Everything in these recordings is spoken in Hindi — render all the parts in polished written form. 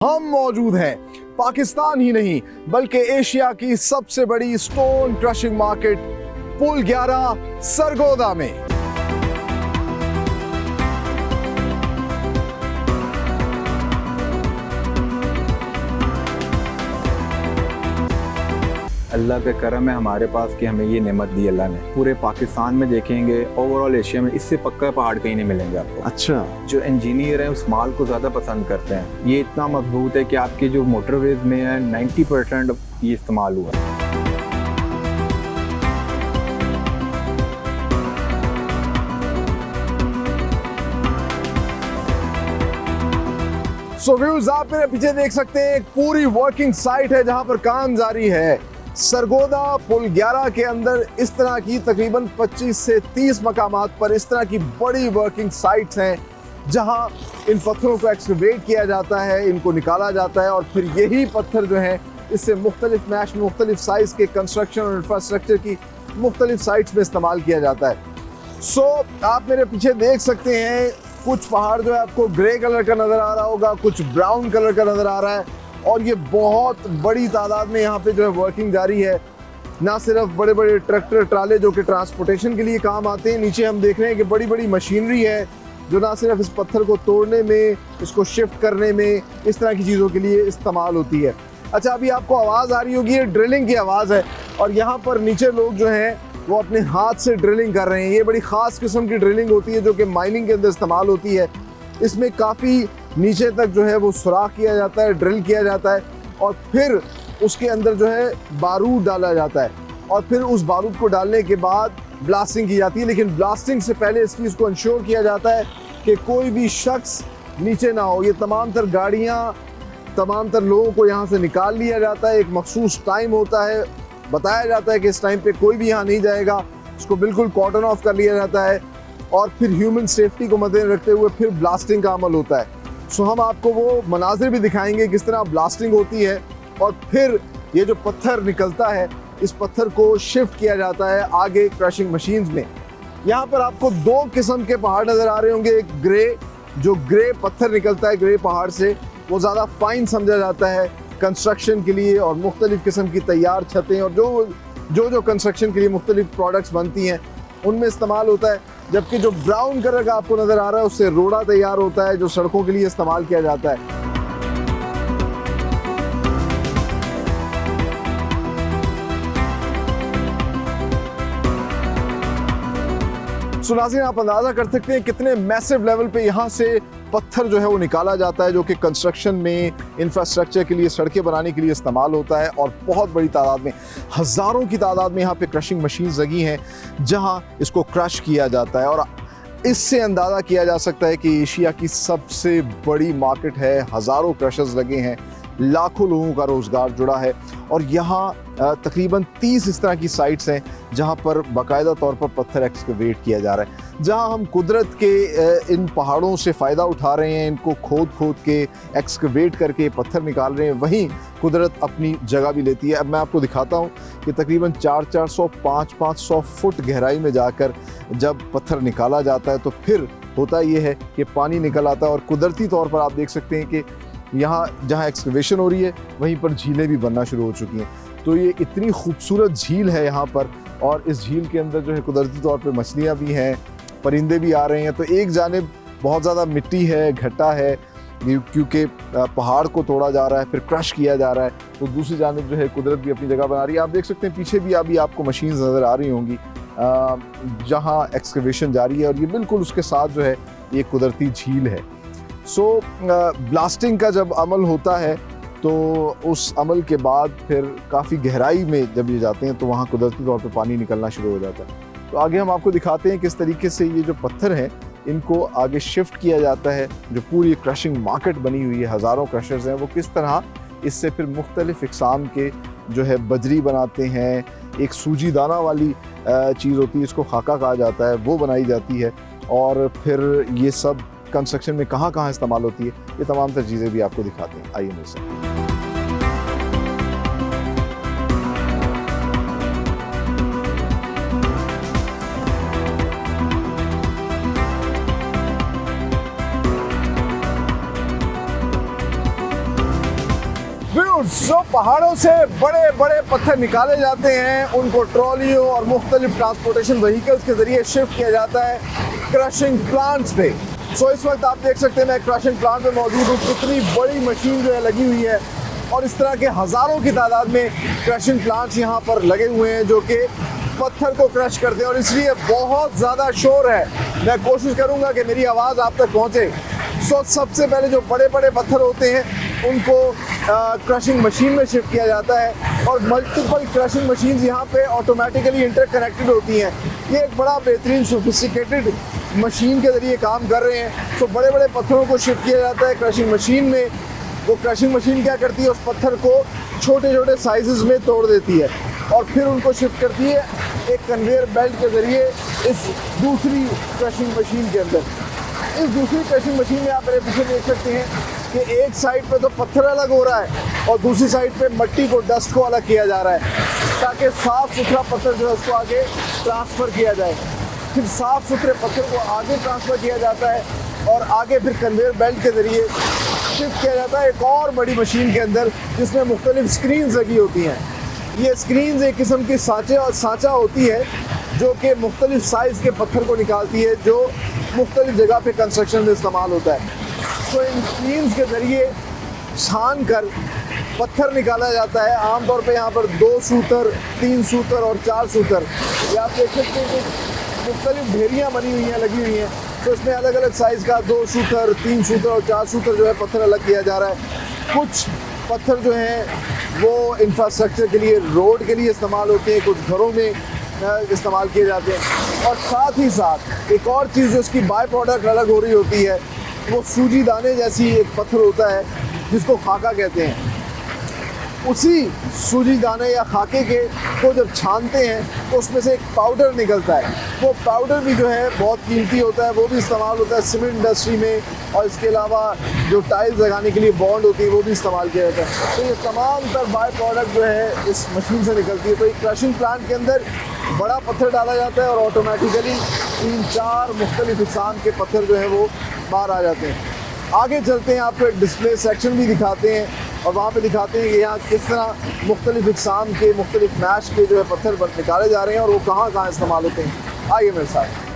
हम मौजूद हैं पाकिस्तान ही नहीं बल्कि एशिया की सबसे बड़ी स्टोन क्रशिंग मार्केट पुल 11 सरगोदा में। अल्लाह का करम है हमारे पास कि हमें ये नेमत दी अल्लाह ने। पूरे पाकिस्तान में देखेंगे, ओवरऑल एशिया में इससे पक्का पहाड़ कहीं नहीं मिलेंगे आपको। अच्छा, जो इंजीनियर हैं उस माल को ज़्यादा पसंद करते हैं। ये इतना मजबूत है कि आपके जो मोटरवेज में है 90% ये इस्तेमाल हुआ। सो व्यूज, आप मेरे पीछे देख सकते हैं एक पूरी वर्किंग साइट है जहां पर काम जारी है। सरगोदा पुल 11 के अंदर इस तरह की तकरीबन 25 से 30 मकामात पर इस तरह की बड़ी वर्किंग साइट्स हैं जहां इन पत्थरों को एक्सकवेट किया जाता है, इनको निकाला जाता है और फिर यही पत्थर जो है इससे मुख्तलिफ मैश में मुख्तलिफ साइज के कंस्ट्रक्शन और इंफ्रास्ट्रक्चर की मुख्तलिफ साइट्स में इस्तेमाल किया जाता है। सो आप मेरे पीछे देख सकते हैं कुछ पहाड़ जो है आपको ग्रे कलर का नज़र आ रहा होगा, कुछ ब्राउन कलर का नज़र आ रहा है और ये बहुत बड़ी तादाद में यहाँ पे जो है वर्किंग जारी है। ना सिर्फ बड़े बड़े ट्रैक्टर ट्राले जो कि ट्रांसपोर्टेशन के लिए काम आते हैं, नीचे हम देख रहे हैं कि बड़ी बड़ी मशीनरी है जो ना सिर्फ इस पत्थर को तोड़ने में, इसको शिफ्ट करने में, इस तरह की चीज़ों के लिए इस्तेमाल होती है। अच्छा, अभी आपको आवाज़ आ रही होगी, ये ड्रिलिंग की आवाज़ है और यहाँ पर नीचे लोग जो हैं वो अपने हाथ से ड्रिलिंग कर रहे हैं। ये बड़ी ख़ास किस्म की ड्रिलिंग होती है जो कि माइनिंग के अंदर इस्तेमाल होती है। इसमें काफ़ी नीचे तक जो है वो सुराख किया जाता है, ड्रिल किया जाता है और फिर उसके अंदर जो है बारूद डाला जाता है और फिर उस बारूद को डालने के बाद ब्लास्टिंग की जाती है। लेकिन ब्लास्टिंग से पहले इस चीज़ को इंश्योर किया जाता है कि कोई भी शख्स नीचे ना हो। ये तमाम तर गाड़ियाँ, तमाम तर लोगों को यहाँ से निकाल लिया जाता है। एक मखसूस टाइम होता है, बताया जाता है कि इस टाइम पे कोई भी यहाँ नहीं जाएगा, इसको बिल्कुल कॉर्डन ऑफ कर लिया जाता है और फिर ह्यूमन सेफ्टी को मद्देनजर रखते हुए फिर ब्लास्टिंग का अमल होता है। सो हम आपको वो मनाजिर भी दिखाएंगे किस तरह ब्लास्टिंग होती है और फिर ये जो पत्थर निकलता है इस पत्थर को शिफ्ट किया जाता है आगे क्रशिंग मशीन्स में। यहाँ पर आपको दो किस्म के पहाड़ नज़र आ रहे होंगे। एक ग्रे, जो ग्रे पत्थर निकलता है ग्रे पहाड़ से, वो ज़्यादा फाइन समझा जाता है कंस्ट्रक्शन के लिए और मुख्तलिफ़ किस्म की तैयार छतें और जो कंस्ट्रक्शन के लिए मुख्तलिफ प्रोडक्ट्स बनती हैं उनमें इस्तेमाल होता है। जबकि जो ब्राउन कलर का आपको नज़र आ रहा है उससे रोड़ा तैयार होता है जो सड़कों के लिए इस्तेमाल किया जाता है। सो नाज़रीन, आप अंदाज़ा कर सकते हैं कितने मैसिव लेवल पे यहाँ से पत्थर जो है वो निकाला जाता है जो कि कंस्ट्रक्शन में, इंफ्रास्ट्रक्चर के लिए, सड़कें बनाने के लिए इस्तेमाल होता है और बहुत बड़ी तादाद में, हज़ारों की तादाद में यहाँ पे क्रशिंग मशीन्स लगी हैं जहाँ इसको क्रश किया जाता है। और इससे अंदाज़ा किया जा सकता है कि एशिया की सबसे बड़ी मार्केट है, हज़ारों क्रशर्स लगे हैं, लाखों लोगों का रोज़गार जुड़ा है और यहाँ तकरीबन 30 इस तरह की साइट्स हैं जहाँ पर बाकायदा तौर पर पत्थर एक्सकवेट किया जा रहा है। जहाँ हम कुदरत के इन पहाड़ों से फ़ायदा उठा रहे हैं, इनको खोद के एक्सकवेट करके पत्थर निकाल रहे हैं, वहीं कुदरत अपनी जगह भी लेती है। अब मैं आपको दिखाता हूँ कि तकरीबन 400-400, 500-500 फुट गहराई में जाकर जब पत्थर निकाला जाता है तो फिर होता ये है कि पानी निकल आता है और कुदरती तौर पर आप देख सकते हैं कि यहाँ जहाँ एक्सकवेशन हो रही है वहीं पर झीलें भी बनना शुरू हो चुकी हैं। तो ये इतनी खूबसूरत झील है यहाँ पर और इस झील के अंदर जो है कुदरती तौर पे मछलियाँ भी हैं, परिंदे भी आ रहे हैं। तो एक जानिब बहुत ज़्यादा मिट्टी है, घटा है क्योंकि पहाड़ को तोड़ा जा रहा है, फिर क्रश किया जा रहा है, तो दूसरी जानिब जो है कुदरत भी अपनी जगह बना रही है। आप देख सकते हैं पीछे भी अभी आपको मशीन्स नज़र आ रही होंगी जहाँ एक्सकवेशन जारी है और ये बिल्कुल उसके साथ जो है ये कुदरती झील है। सो ब्लास्टिंग का जब अमल होता है तो उस अमल के बाद फिर काफ़ी गहराई में जब ये जाते हैं तो वहाँ कुदरती तौर पे पानी निकलना शुरू हो जाता है। तो आगे हम आपको दिखाते हैं किस तरीके से ये जो पत्थर हैं इनको आगे शिफ्ट किया जाता है। जो पूरी क्रशिंग मार्केट बनी हुई है, हज़ारों क्रशर्स हैं, वो किस तरह इससे फिर मुख्तलिफ़ इक़साम के जो है बजरी बनाते हैं। एक सूजी दाना वाली चीज़ होती है, इसको खाका कहा जाता है, वो बनाई जाती है और फिर ये सब कंस्ट्रक्शन में कहाँ कहाँ इस्तेमाल होती है, ये तमाम तर चीज़ें भी आपको दिखाते हैं। आइए मेरे साथ। क्लाउड्स, जो पहाड़ों से बड़े बड़े पत्थर निकाले जाते हैं, उनको ट्रॉलियों और मुख्तलिफ ट्रांसपोर्टेशन व्हीकल्स के जरिए शिफ्ट किया जाता है क्रशिंग प्लांट्स पे। सो इस वक्त आप देख सकते हैं मैं क्रशिंग प्लांट में मौजूद हूँ। कितनी बड़ी मशीन जो है लगी हुई है और इस तरह के हज़ारों की तादाद में क्रशिंग प्लांट्स यहाँ पर लगे हुए हैं जो कि पत्थर को क्रश करते हैं और इसलिए बहुत ज़्यादा शोर है। मैं कोशिश करूँगा कि मेरी आवाज़ आप तक पहुँचे। सो सबसे पहले जो बड़े बड़े पत्थर होते हैं उनको क्रशिंग मशीन में शिफ्ट किया जाता है और मल्टीपल क्रशिंग मशीन्स यहाँ पे ऑटोमेटिकली इंटरकनेक्टेड होती हैं। ये एक बड़ा बेहतरीन सोफिस्टिकेटेड मशीन के ज़रिए काम कर रहे हैं। तो बड़े बड़े पत्थरों को शिफ्ट किया जाता है क्रशिंग मशीन में। वो क्रशिंग मशीन क्या करती है, उस पत्थर को छोटे छोटे साइजेस में तोड़ देती है और फिर उनको शिफ्ट करती है एक कन्वेयर बेल्ट के ज़रिए इस दूसरी क्रशिंग मशीन के अंदर। इस दूसरी क्रशिंग मशीन में आप मेरे पीछे देख सकते हैं कि एक साइड पे तो पत्थर अलग हो रहा है और दूसरी साइड पे मिट्टी को, डस्ट को अलग किया जा रहा है ताकि साफ़ सुथरा पत्थर जो है उसको आगे ट्रांसफ़र किया जाए। फिर साफ़ सुथरे पत्थर को आगे ट्रांसफ़र किया जाता है और आगे फिर कन्वेयर बेल्ट के ज़रिए शिफ्ट किया जाता है एक और बड़ी मशीन के अंदर जिसमें मुख्तलिफ स्क्रीन्स लगी होती हैं। ये स्क्रीन्स एक किस्म की सांचा होती है जो कि मुख्तलिफ साइज़ के पत्थर को निकालती है जो मुख्तलिफ जगह पे कंस्ट्रक्शन में इस्तेमाल होता है। तो इन स्क्रीन्स के ज़रिए छान कर पत्थर निकाला जाता है। आमतौर पे यहाँ पर 2 सूतर, 3 सूतर और 4 सूतर, ये आप देख सकते हैं कि मुख्तलिफ ढेरियाँ बनी हुई हैं, लगी हुई हैं। तो इसमें अलग अलग साइज़ का 2 सूतर, 3 सूतर और 4 सूतर जो है पत्थर अलग किया जा रहा है। कुछ पत्थर जो हैं वो इंफ्रास्ट्रक्चर के लिए, रोड के लिए इस्तेमाल होते हैं, कुछ घरों में इस्तेमाल किए जाते हैं। और साथ ही साथ एक और चीज़ जो इसकी बाय प्रोडक्ट अलग हो रही होती है वो सूजी दाने जैसी एक पत्थर होता है जिसको खाका कहते हैं। उसी सूजी दाने या खाके के को जब छानते हैं तो उसमें से एक पाउडर निकलता है। वो पाउडर भी जो है बहुत कीमती होता है, वो भी इस्तेमाल होता है सीमेंट इंडस्ट्री में और इसके अलावा जो टाइल्स लगाने के लिए बॉन्ड होती है वो भी इस्तेमाल किया जाता है। तो ये तमाम तर बाय प्रोडक्ट जो है इस मशीन से निकलती है। तो एक क्रशिंग प्लांट के अंदर बड़ा पत्थर डाला जाता है और ऑटोमेटिकली 3-4 मुख्तलिफ इक़साम के पत्थर जो है वो बाहर आ जाते हैं। आगे चलते हैं, आपको एक डिस्प्ले सेक्शन भी दिखाते हैं और वहाँ पे दिखाते हैं कि यहाँ किस तरह मुख्तलिफ इक़साम के, मुख्तलिफ मैश के जो है पत्थर निकाले जा रहे हैं और वो कहाँ कहाँ इस्तेमाल होते हैं। आइए मेरे साथ।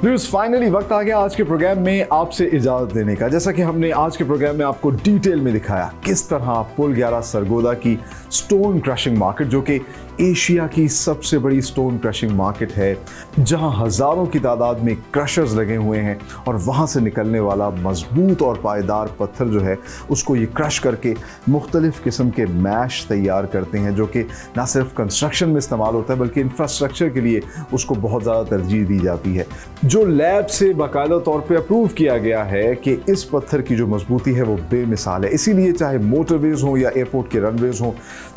व्यूअर्स, फाइनली वक्त आ गया आज के प्रोग्राम में आपसे इजाज़त देने का। जैसा कि हमने आज के प्रोग्राम में आपको डिटेल में दिखाया किस तरह पुल 11 सरगोदा की स्टोन क्रशिंग मार्केट, जो कि एशिया की सबसे बड़ी स्टोन क्रशिंग मार्केट है, जहां हज़ारों की तादाद में क्रशर्स लगे हुए हैं और वहां से निकलने वाला मजबूत और पायदार पत्थर जो है उसको ये क्रश करके मुख्तलिफ़ किस्म के मैश तैयार करते हैं, जो कि ना सिर्फ कंस्ट्रक्शन में इस्तेमाल होता है बल्कि इंफ्रास्ट्रक्चर के लिए उसको बहुत ज़्यादा तरजीह दी जाती है। जो लैब से बाकायदा तौर पे अप्रूव किया गया है कि इस पत्थर की जो मजबूती है वो बेमिसाल है। इसीलिए चाहे मोटरवेज हों या एयरपोर्ट के रनवेज हों,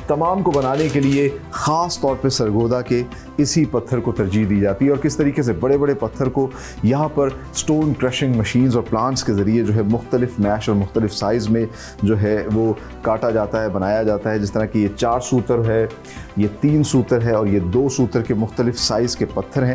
तमाम को बनाने के लिए ख़ास तौर पे सरगोदा के इसी पत्थर को तरजीह दी जाती है। और किस तरीके से बड़े बड़े पत्थर को यहाँ पर स्टोन क्रशिंग मशीन्स और प्लांट्स के ज़रिए जो है मुख्तलिफ मैश और मुख्तलिफ साइज़ में जो है वो काटा जाता है, बनाया जाता है। जिस तरह कि ये 4 सूतर है, ये 3 सूतर है और ये 2 सूतर के मुख्तलिफ साइज़ के पत्थर हैं